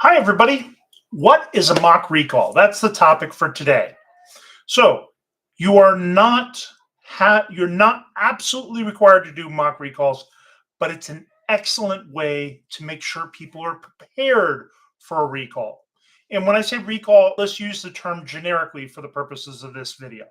Hi, everybody. What is a mock recall? That's the topic for today. So you are not you're not absolutely required to do mock recalls, but it's an excellent way to make sure people are prepared for a recall. And when I say recall, let's use the term generically for the purposes of this video.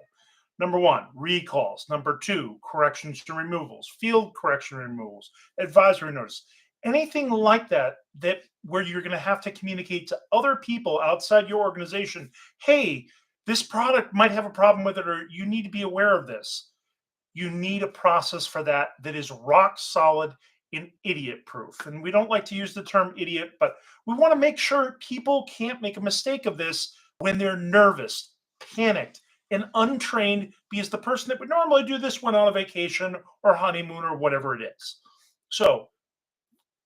Number one, recalls. Number two, corrections to removals, field correction removals, advisory notice, anything like that, that where you're going to have to communicate to other people outside your organization, hey, this product might have a problem with it, or you need to be aware of this. You need a process for that that is rock solid and idiot proof. And we don't like to use the term idiot, but we want to make sure people can't make a mistake of this when they're nervous, panicked, and untrained, because the person that would normally do this went on a vacation or honeymoon or whatever it is. So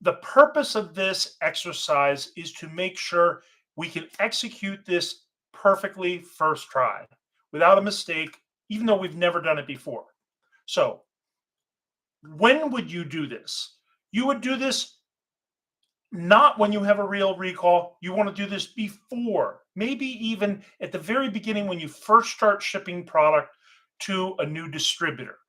the purpose of this exercise is to make sure we can execute this perfectly first try without a mistake, even though we've never done it before. So, when would you do this? You would do this not when you have a real recall. You want to do this before, maybe even at the very beginning when you first start shipping product to a new distributor,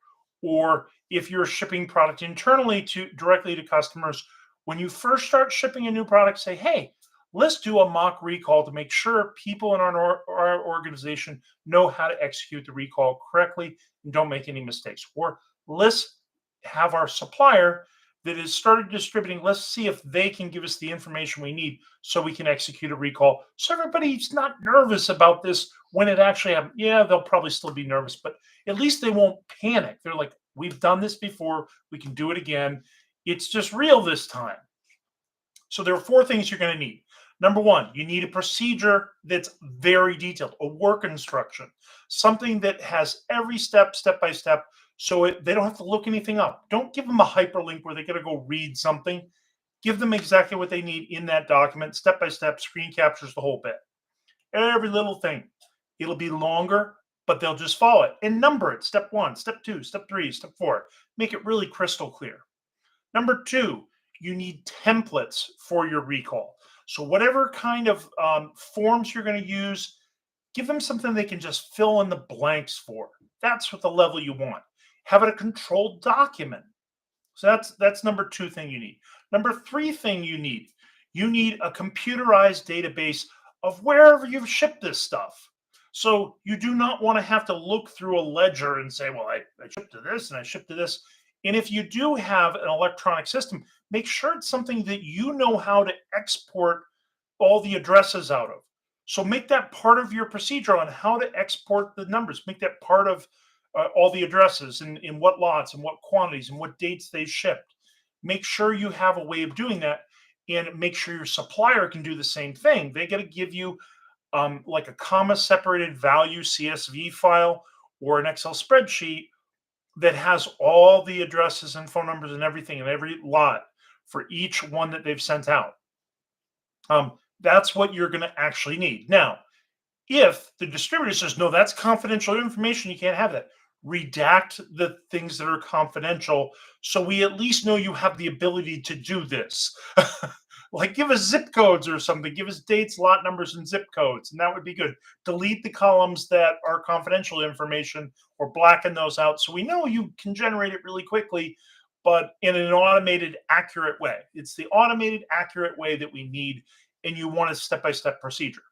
or if you're shipping product internally to directly to customers. When you first start shipping a new product, say, hey, let's do a mock recall to make sure people in our organization know how to execute the recall correctly and don't make any mistakes. Or let's have our supplier that has started distributing, let's see if they can give us the information we need so we can execute a recall. So everybody's not nervous about this when it actually happens. Yeah, they'll probably still be nervous, but at least they won't panic. They're like, we've done this before, we can do it again. It's just real this time. So there are four things you're going to need. Number one, you need a procedure that's very detailed, a work instruction, something that has every step by step, so they don't have to look anything up. Don't give them a hyperlink where they got to go read something. Give them exactly what they need in that document, step by step, screen captures the whole bit. Every little thing. It'll be longer, but they'll just follow it and number it. Step one, step two, step three, step four. Make it really crystal clear. Number two, you need templates for your recall. So whatever kind of forms you're going to use, give them something they can just fill in the blanks for. That's what the level you want. Have it a controlled document. So that's number two thing you need. Number three thing you need a computerized database of wherever you've shipped this stuff. So you do not want to have to look through a ledger and say, well, I shipped to this and I shipped to this. And if you do have an electronic system, make sure it's something that you know how to export all the addresses out of. So make that part of your procedure on how to export the numbers. Make that part of all the addresses and in what lots and what quantities and what dates they shipped. Make sure you have a way of doing that, and make sure your supplier can do the same thing. They got to give you like a comma separated value CSV file or an Excel spreadsheet that has all the addresses and phone numbers and everything in every lot for each one that they've sent out. That's what you're going to actually need. Now, if the distributor says, no, that's confidential information, you can't have that, redact the things that are confidential so we at least know you have the ability to do this. Like give us zip codes or something, give us dates, lot numbers, and zip codes, and that would be good. Delete the columns that are confidential information or blacken those out so we know you can generate it really quickly, but in an automated, accurate way. It's the automated, accurate way that we need, and you want a step-by-step procedure.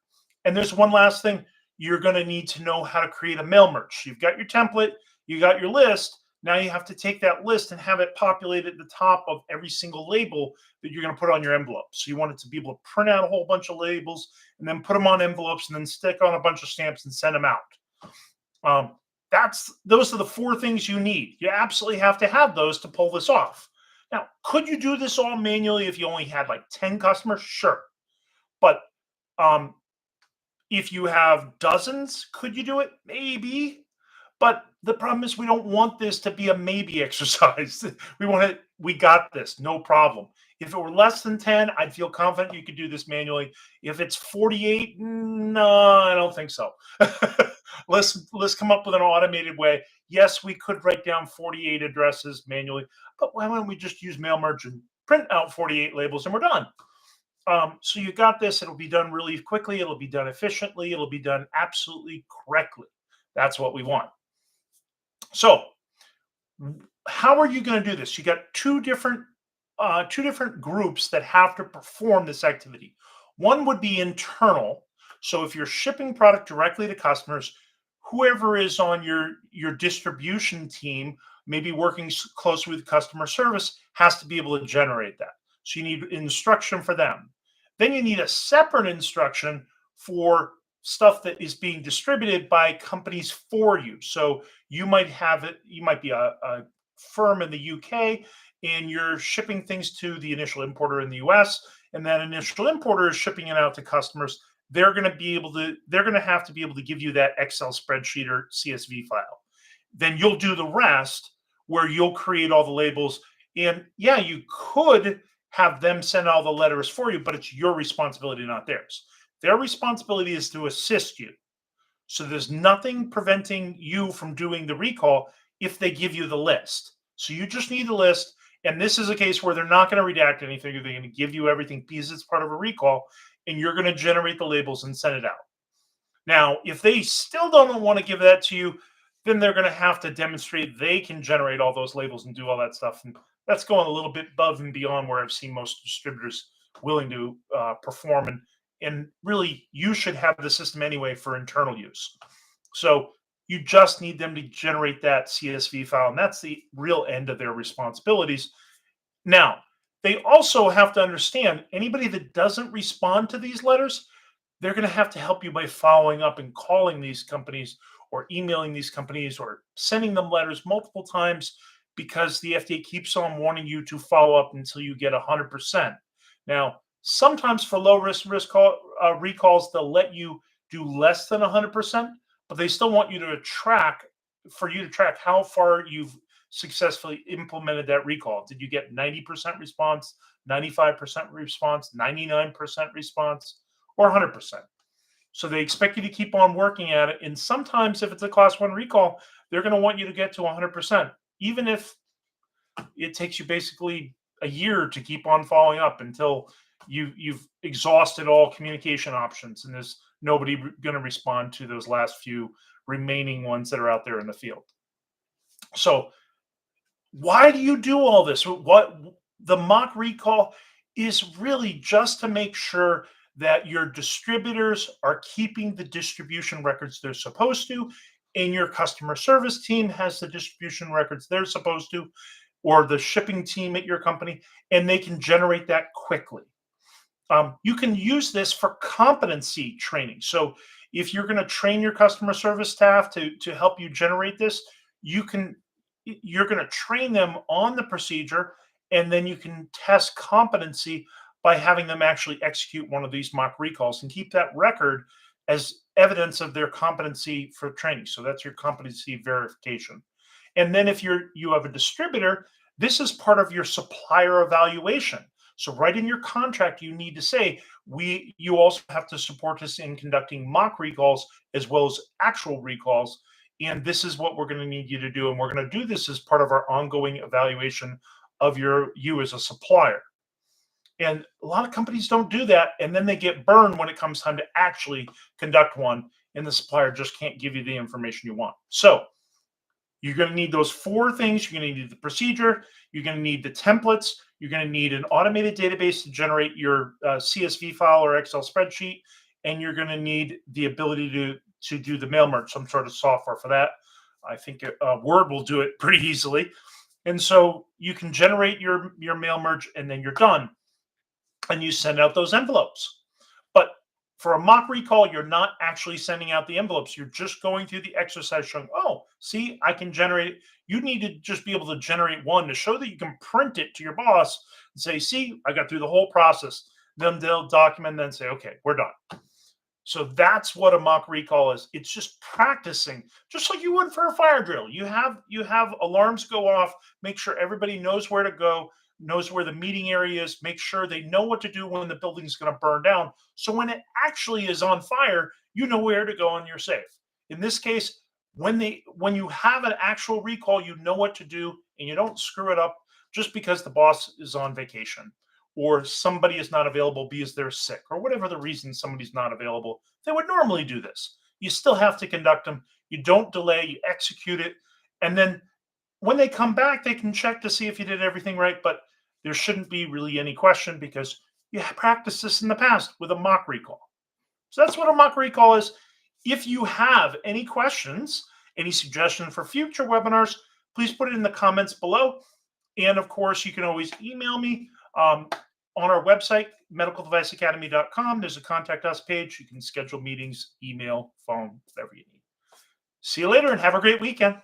And there's one last thing. You're going to need to know how to create a mail merge. You've got your template, you got your list. Now you have to take that list and have it populate at the top of every single label that you're going to put on your envelope. So you want it to be able to print out a whole bunch of labels and then put them on envelopes and then stick on a bunch of stamps and send them out. Those are the four things you need. You absolutely have to have those to pull this off. Now, could you do this all manually if you only had like 10 customers? Sure. But if you have dozens, could you do it? Maybe. But the problem is we don't want this to be a maybe exercise. We got this, no problem. If it were less than 10, I'd feel confident you could do this manually. If it's 48, no, I don't think so. Let's come up with an automated way. Yes, we could write down 48 addresses manually, but why don't we just use mail merge and print out 48 labels and we're done? So you got this. It'll be done really quickly. It'll be done efficiently. It'll be done absolutely correctly. That's what we want. So how are you going to do this? You got two different groups that have to perform this activity. One would be internal. So if you're shipping product directly to customers, whoever is on your distribution team, maybe working closely with customer service, has to be able to generate that. So you need instruction for them. Then you need a separate instruction for stuff that is being distributed by companies for you. So you might have it, you might be a firm in the UK and you're shipping things to the initial importer in the US, and that initial importer is shipping it out to customers. They're going to have to be able to give you that Excel spreadsheet or CSV file. Then you'll do the rest where you'll create all the labels. And yeah, you could have them send all the letters for you, but it's your responsibility, not theirs. Their responsibility is to assist you. So there's nothing preventing you from doing the recall if they give you the list. So you just need the list. And this is a case where they're not going to redact anything. They're going to give you everything because it's part of a recall, and you're going to generate the labels and send it out. Now, if they still don't want to give that to you, then they're going to have to demonstrate they can generate all those labels and do all that stuff. And that's going a little bit above and beyond where I've seen most distributors willing to perform. And really, you should have the system anyway for internal use. So you just need them to generate that CSV file, and that's the real end of their responsibilities. Now, they also have to understand anybody that doesn't respond to these letters, they're going to have to help you by following up and calling these companies or emailing these companies or sending them letters multiple times because the FDA keeps on wanting you to follow up until you get 100%. Now, sometimes for low risk recalls, they'll let you do less than 100%, but they still want you to track how far you've successfully implemented that recall. Did you get 90% response, 95% response, 99% response, or 100%? So they expect you to keep on working at it. And sometimes if it's a class 1 recall, they're going to want you to get to 100%, even if it takes you basically a year to keep on following up until you've exhausted all communication options and there's nobody going to respond to those last few remaining ones that are out there in the field. So why do you do all this? What the mock recall is really just to make sure that your distributors are keeping the distribution records they're supposed to, and your customer service team has the distribution records they're supposed to, or the shipping team at your company, and they can generate that quickly. You can use this for competency training. So if you're going to train your customer service staff to help you generate this, you're going to train them on the procedure, and then you can test competency by having them actually execute one of these mock recalls and keep that record as evidence of their competency for training. So that's your competency verification. And then if you have a distributor, this is part of your supplier evaluation. So right in your contract, you need to say, you also have to support us in conducting mock recalls as well as actual recalls. And this is what we're going to need you to do. And we're going to do this as part of our ongoing evaluation of you as a supplier. And a lot of companies don't do that. And then they get burned when it comes time to actually conduct one. And the supplier just can't give you the information you want. So you're going to need those 4 things. You're going to need the procedure. You're going to need the templates. You're going to need an automated database to generate your CSV file or Excel spreadsheet. And you're going to need the ability to do the mail merge, some sort of software for that. I think Word will do it pretty easily. And so you can generate your mail merge, and then you're done. And you send out those envelopes. But for a mock recall, you're not actually sending out the envelopes. You're just going through the exercise showing, oh, see, I can generate it. You need to just be able to generate one to show that you can print it to your boss and say, see, I got through the whole process. Then they'll document and then say, okay, we're done. So that's what a mock recall is. It's just practicing, just like you would for a fire drill. You have alarms go off, make sure everybody knows where to go, knows where the meeting area is, make sure they know what to do when the building's going to burn down. So when it actually is on fire, you know where to go and you're safe. In this case, when you have an actual recall, you know what to do and you don't screw it up just because the boss is on vacation or somebody is not available because they're sick, or whatever the reason somebody's not available, they would normally do this. You still have to conduct them. You don't delay, you execute it. And then when they come back, they can check to see if you did everything right. But there shouldn't be really any question because you practiced this in the past with a mock recall. So that's what a mock recall is. If you have any questions, any suggestions for future webinars, please put it in the comments below. And of course, you can always email me on our website, medicaldeviceacademy.com. There's a contact us page. You can schedule meetings, email, phone, whatever you need. See you later and have a great weekend.